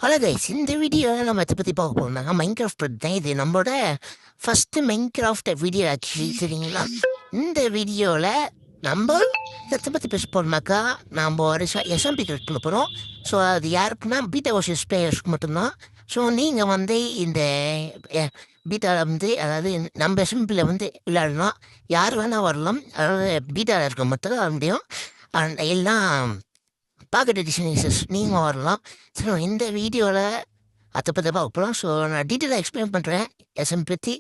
Hello guys, இந்த வீடியோவில் நம்ம இதை பற்றி பார்க்க போகிறோம்னாங்க மைன்கிராஃப்ட் பற்றி தான். இது நம்மளோட ஃபஸ்ட்டு மைன்கிராஃப்ட் வீடியோ ஆக்சுவலி, சரிங்களா? இந்த வீடியோவில் நம்ம இதை பற்றி பேச போகிறோம்னாக்கா, நம்ம ஒரு எஸ்எம்பி கிரியேட் பண்ண போகிறோம். ஸோ அது யாருக்குன்னா பீட்டா வர்ஷஸ் பிளேயர்ஸ்க்கு மட்டும்தான். ஸோ நீங்கள் வந்து இந்த பீட்டாவில் வந்து, அதாவது நம்ம எஸ்எம்பியில் வந்து விளையாடலாம். யார் வேணால் வரலாம். அதாவது பீட்டாவில் இருக்க மட்டும் தான் வர முடியும். எல்லாம் பாக்கெட் எடிஷன் நீங்கள் வரலாம். ஸோ இந்த வீடியோவில் அதை பற்றி பார்க்கலாம். ஸோ நான் டீட்டெயிலாக எக்ஸ்பிளைன் பண்ணுறேன் எஸ்எம் பற்றி.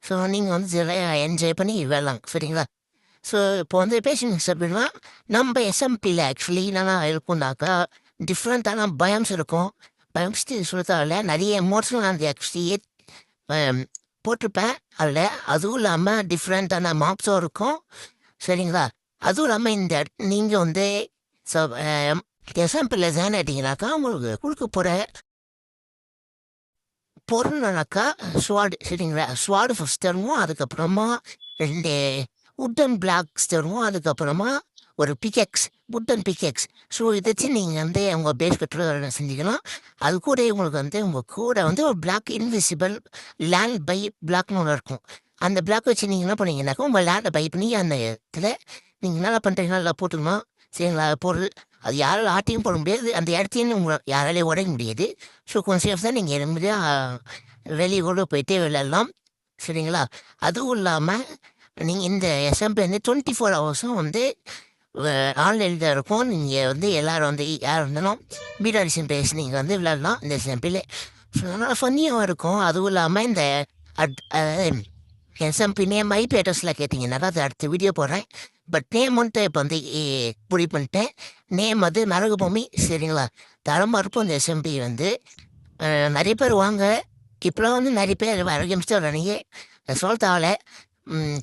ஸோ நீங்கள் வந்து இதில் என்ஜாய் பண்ணி வரலாம், சரிங்களா? ஸோ இப்போ வந்து பேசிங்ஸ் அப்படின்னா, நம்ம எஸ்எம்பியில் ஆக்சுவலி என்னென்னா இருக்கும்னாக்கா, டிஃப்ரெண்ட்டான பயம்ஸ் இருக்கும். பயம்ஸ் சொல்கிறதால நிறைய எமோஷனல் அந்த ஆக்சுவலி போட்டிருப்பேன் அதில். அதுவும் இல்லாமல் டிஃப்ரெண்ட்டான மாப்ஸும் இருக்கும், சரிங்களா? அதுவும் இல்லாமல் இந்த நீங்கள் வந்து ஸோ எக்ஸாம்பிள் ஜாயின் ஆகிட்டீங்கனாக்கா, உங்களுக்கு கொடுக்க போகிற பொருள்னாக்கா ஸ்வாடு, சரிங்களா? ஸ்வாடு ஃபஸ்ட் தருவோம். அதுக்கப்புறமா 2 உட்டன் பிளாக்ஸ் தருவோம். அதுக்கப்புறமா ஒரு பிக்கெக்ஸ், உட்டன் பிக்கெக்ஸ். ஸோ இதை வச்சு நீங்கள் வந்து உங்கள் பேஸ் கட்டுற செஞ்சுக்கலாம். அது கூட உங்களுக்கு வந்து உங்கள் கூட வந்து ஒரு பிளாக் இன்விசிபிள் லேண்ட் பை பிளாக்னு ஒன்று இருக்கும். அந்த பிளாக் வச்சு நீங்கள் என்ன பண்ணீங்கன்னாக்கா, உங்கள் லேண்டை பை பண்ணி அந்த இடத்துல நீங்கள் என்ன பண்ணுறீங்கன்னா நல்லா போட்டுக்கணும், சரிங்களா? பொருள் அது யாராலும் ஆட்டையும் போட முடியாது, அந்த இடத்தையும் உங்களை யாராலையும் உடைக்க முடியாது. ஸோ கொஞ்சம் சேஃப் தான். நீங்கள் நிம்மதியாக வெளியே கூட போயிட்டே விளையாடலாம், சரிங்களா? அதுவும் இல்லாமல் நீங்கள் இந்த எஸ்எம்பி வந்து 24 ஹவர்ஸும் வந்து ஆன்லைனில் தான் இருக்கும். நீங்கள் வந்து எல்லோரும் வந்து யார் இருந்தாலும் பீட்டா எடிஷன் பேசி நீங்கள் வந்து விளையாடலாம் இந்த எஸ்எம்பியில். ஸோ அதனால் ஃபன்னியாகவும் இருக்கும். அதுவும் இல்லாமல் இந்த எஸ்எம்பி நேம் ஐபி அட்ரஸில் கேட்டிங்கன்னாக்கா அது அடுத்த வீடியோ போடுறேன். பட் நேம் வந்துட்டு இப்போ வந்து முடிவு பண்ணிட்டேன். நேம் வந்து நரகபூமி, சரிங்களா? தரமாக இருக்கும் இந்த எஸ்எம்பி வந்து. நிறைய பேர் வாங்க. இப்போலாம் வந்து நிறைய பேர் ஆரம்பிச்சு வரீங்க, சொல்ல தேவையில்ல.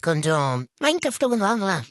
கொஞ்சம் மைண்ட் கிராஃப்ட்டை கொஞ்சம் வாங்கலாம்.